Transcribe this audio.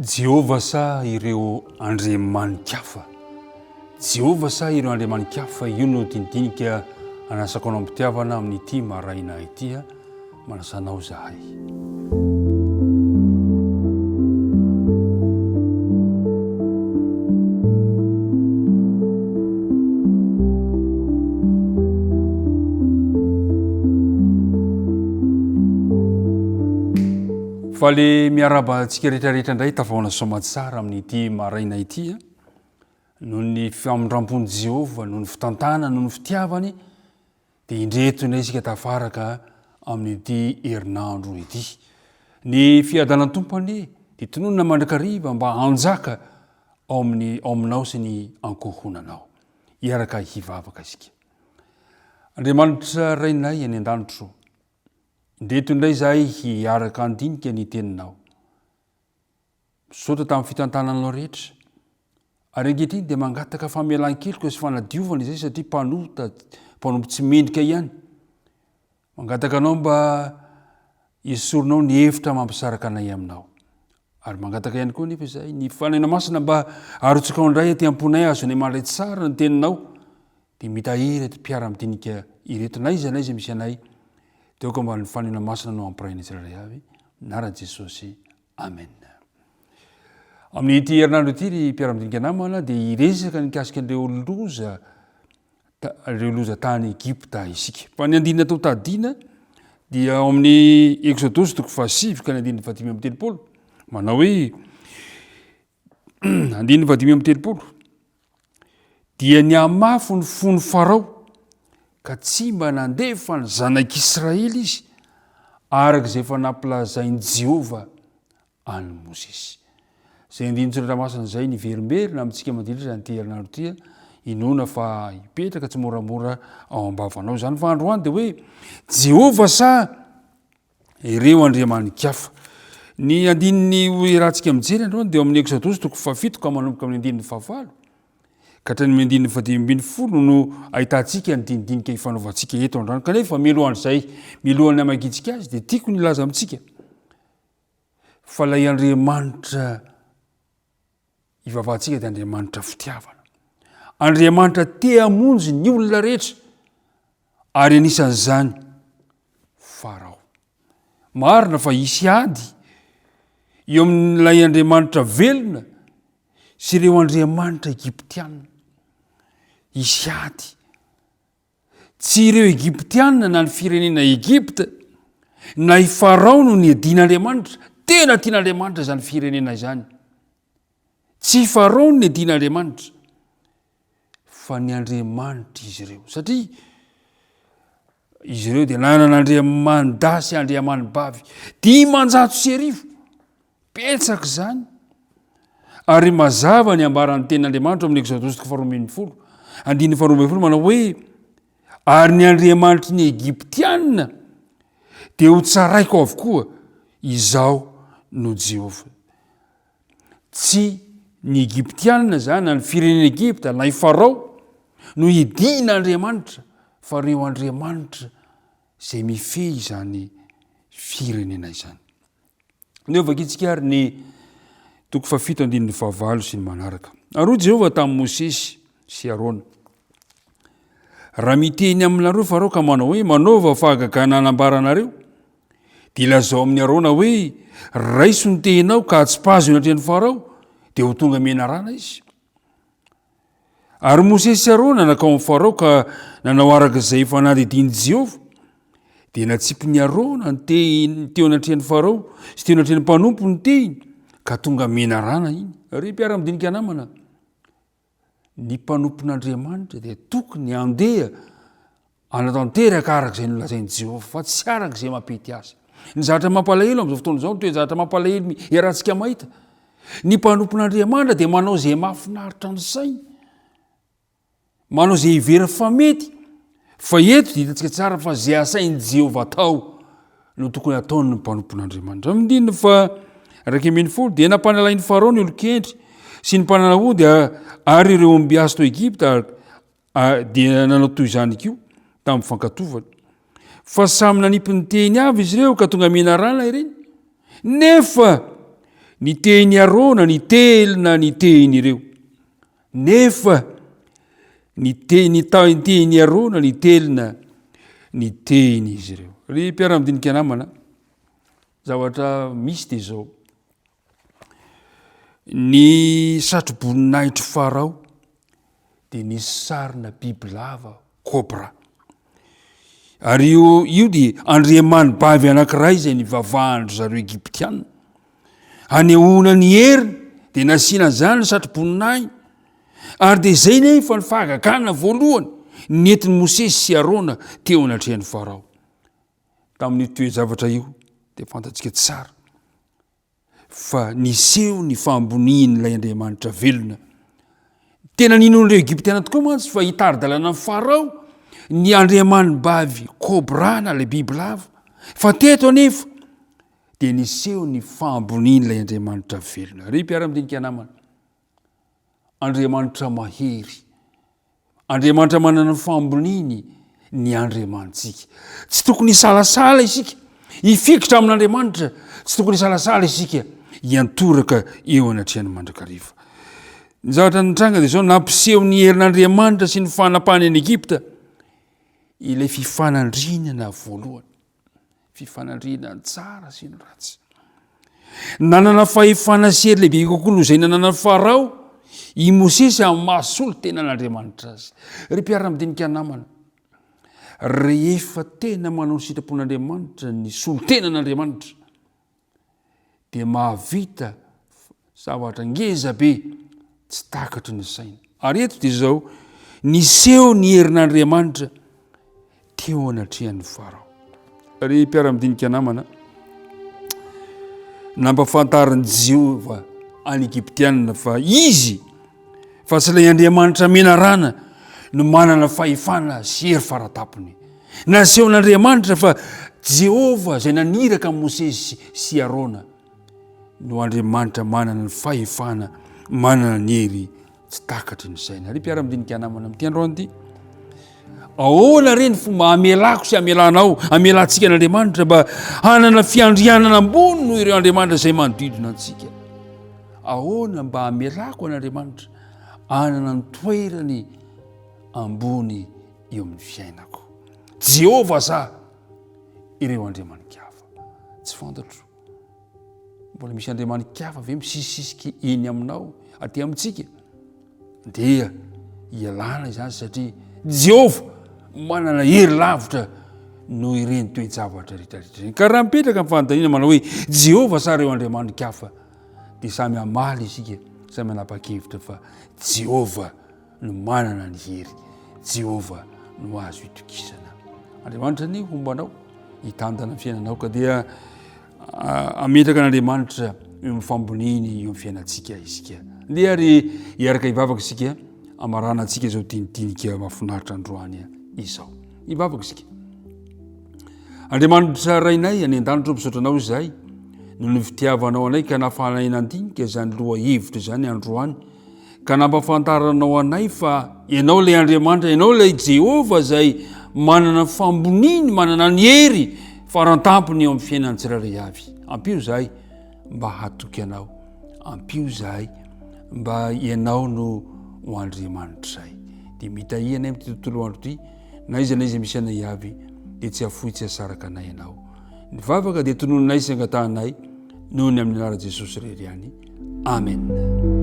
Jehovah sa ireo andriamani-kafa. Jehovah sa ireo andriamani-kafa, io no tinidinika anasako anao mpitiavana amin'ity maraina ity, manasanao zahay. Fa le miaraba antsika rehetrarehetra indray tafahona somatsara amin'ity maraina ity, noho ny famindrampon'i Jehovah, noho ny fitantana, noho ny fitiavany, dia indreto indray isika tafaraka amin'ity herinandro ity. Ny fiadanany tompony dia tononona mandrakariva mba hanjaka ao aminao sy ny ankohonanao. Iaraka hivavaka isika. Andriamanitra rainay any an-danitro, indreto indray zahay hiaraka andinika ny teninao. Misaotra tamin'ny fitantananao rehetra. Ary ankehitriny dia mangataka famelan-keloka sy fanadiovana izay satria mpanompo tsy mendrika ihany. Mangataka anao mba esorinao ny hevitra mampisaraka anay aminao. Ary mangataka ihany koa nefa izay ny fanaina masina mba arotsaka ao indray aty amponay azonay mandray tsara ny teninao. Dia mitahiry aty mpiara-midinika ireto naiza misy anay. Teo ka mba ny fanaina masina no ampiraina tsirairay avy. Naran'i Jesosy. Amen. Amin'ity herinandro ity ry mpiara-midinika namana dia iresaka nikasika ireo loza tany Egypta isika. Fa ny andinina tao tadiana dia ao amin'ny Exodosy 7 ka ny andininy 5:30 manao hoe andininy 5:30 dia niamafo ny fony Farao ka tsy mba nandefa ny zanak'Israely izy araka izay efa nampilazain'i Jehovah any Mozisy. Izay andininy tsirairay izay niverimberina amintsika mandritra izany herinandro ity, inona fa hipetraka tsy moramora ao ambavanao izany. Fa androany dia hoe Jehovah sa ireo andriamani-kafa. Ny andininy Hiharatsy mijery androany dia amin'ny Exodosy 7 ka manomboka amin'ny andininy 9 ka hatrany andininy 10 no ahitantsika ny dindinika hifanaovantsika eto androany. Kanefa milohan'izay, milohan'ny hamakitsika azy dia tiako nilaza amintsika fa ilay Andriamanitra ivavahantsika dia Andriamanitra fitiavana. Andriamanitra te hamonjy ny olona rehetra ary anisan'izany Farao. Marina fa hisy ady eo amin'ilay Andriamanitra velona sy ireo Andriamanitra Egyptianina. Hisy ady. Tsy ireo Egyptianina na ny firenena Egypta na i Farao no ny adian'Andriamanitra. Tena tian'Andriamanitra izany firenena izany. Tsy Farao ny adian'Andriamanitra fa ny Andriamanitra izy ireo. Satria izy ireo dia nanana andriamani-dahy sy andriamani-bavy 500 petsaka izany. Ary mazava ny ambaran'ny tenin'Andriamanitra amin'ny Exodosy 4:20 andininy 4:20 manao hoe ary ny Andriamanitry ny Egyptianina dia ho tsaraiko avokoa, izao no Jehovah. Tsy ny Egyptianina zany na ny firenen'i Egypta na i Farao no hidian'Andriamanitra fa ireo Andriamanitra izay mifehy izany firenena izany. Neo vakitsika ary ny 7:19 sy ny manaraka. Ary Jehovah tamin'ny Mosesy sy Arona: raha miteny aminareo Farao ka manao hoe manaova fahagagana anambaranareo, dia lazao amin'ny Arona hoe raiso ny tehinao ka atsipazo eny atrehan'ny Farao, dia ho tonga menarana izy. Ary Mosesy sy Arona nakao amin'ny Farao ka nanao araka izay efa nandidin'i Jehovah, dia natsipy Arona ny teo anatrehan'ny Farao sy teo anatrehan'ny mpanompo ny tehiny ka tonga menarana iny. Ry mpiara-midinika namana, ny mpanompon'Andriamanitra dia tokony andeha anatanteraka araka izay nolazain'i Jehovah fa tsy araka izay mampety azy. Ny zavatra mampalahelo amin'izao fotoana izao toe zavatra mampalahelo iarahantsika mahita. Ny mpanompon'Andriamanitra dia manao izay mahafinaritra ny sainy, manao izay hivera fa mety. Fa eto dia hitantsika tsara fa izay asain'i Jehovah atao no tokony ataony ny mpanompon'Andriamanitra. Amin'inona fa 1:10 dia nampanalain'ny Farao ny olon-kendry sy ny mpananahody ary ireo mbiasy tao Egypta dia nanao toy izany koa tamin'ny fankatovany. Fa samy nanipy ny tehiny avy izy ireo ka tonga menarana ireny. Nefa ny tehiny arona ny telina ny tehiny ireo nefa ny tehiny arona ny telina ny tehiny izy ireo. Ry mpiara-midinika namana, zavatra misy de zao, ny satroboninahitry farao de nisy sarina biby lava cobra, ary io de andriamani-bavy anankiray zay nivavahandro zareo Egyptianina. Hanehoana ny heriny de nasiana zany ny satroboninahiny, ary de zay nefa ny fahagagana voalohany nentin'i Mosesy sy Arona teo anatrehan'ny farao. Tamin'ny toe-javatra io de fantatsika tsara fa niseho ny fambonian'ilay Andriamanitra velona. Tena ninon'ireo Egyptiana tokoa mantsy fa hitari-dalana amin'ny farao ny andriamani-bavy kobrana ilay biby lava, fa teto anefa de niseho ny fambonian'ilay Andriamanitra velona. Ry mpiara-midinika namana, Andriamanitra mahery, Andriamanitra manana ny famboniany ny andriamanitsika. Tsy tokony salasala isika ifikitra amin'Andriamanitra, tsy tokony salasala isika iantoraka eo anatrehan'ny mandrakariva. Ny zavatra nitranga de zao, nampiseho ny herin'Andriamanitra sy ny fanapahany any Egypta ilay fifana-ndrinana voalohany, fifana-ndrinana tsara sy ny ratsy. Nanana fahefana sy hery lehibe kokoa noho izay nanana farao i Mosesy amin'ny mahasolo tenan'Andriamanitra azy. Ry mpiara-midinika namana, rehefa tena manao ny sitrapon'Andriamanitra ny solo-tenan'Andriamanitra de mahavita zavatra ngeza be tsy takatry ny saina. Ary eto de zao, niseho ny herin'Andriamanitra teo anatrehan'ny farao. Ry mpiara-midinika namana, nampafantarin'i Jehovah any Egyptianina fa izy fa tsy ilay Andriamanitra menarana no manana fahefana sy hery faratapony. Nasehon'Andriamanitra fa Jehovah zay naniraka Mosesy sy Arona no Andriamanitra manana ny fahefana, manana ny hery tsy takatry ny saina. Ry mpiara-midinika namana, amin'ity androany ity, ahoana reny fomba amelako sy amelanao, amelantsika n'Andriamanitra mba hanana fiandrianana ambony noho ireo Andriamanitra zay manodidina antsika? Ahoana mba amelako an'Andriamanitra hanana ny toerany ambony eo amin'ny fiainako? Jehovah sa ireo andriamani-kafa? Tsy fantatro. Mbola misy andriamani-kafa ve misisisiky eny aminao, aty amintsika? Ndeha ialana izany satria Jehovah manana hery lavitra no ireny toe-javatra rehetrarehetra. Ka raha mipetraka amin'ny fanontaniana manao hoe Jehovah sa ireo andriamani-kafa, de samy amaly isika, samy manapa-kevitra fa Jehovah no manana ny hery, Jehovah no azo itokisana. Andriamanitra ny hombanao hitandana ny fiainanao ka dia ametraka n'Andriamanitra eo amin'ny famboniny eo amin'ny fiainantsika isika. Ndeha ary hiaraka hivavaka isika amarana antsika zao tinidinika mahafinaritra androany izao. Hivavaka isika. Andriamanitra rainay any an-danitra misaotranao izahay no ny fitiavanao anay ka nahafahanay nandinika zany loha hevitra zany androany, ka nampafantaranao anay fa ianao ilay Andriamanitra, ianao ilay Jehovah zay manana famboniny, manana ny hery farantampony eo amin'ny fiainan'ny tsirairay avy. Ampio zahay mba hatoky anao, ampio zahay mba ianao no ho Andriamanitr'izay. De mitahianay amin'ny tontolo andro ity, na iza misy anay avy de tsy afoy tsy asaraka anay ianao. Nivavaka de tonononay sy angatanay noho ny amin'ny anara Jesosy rery any. Amen.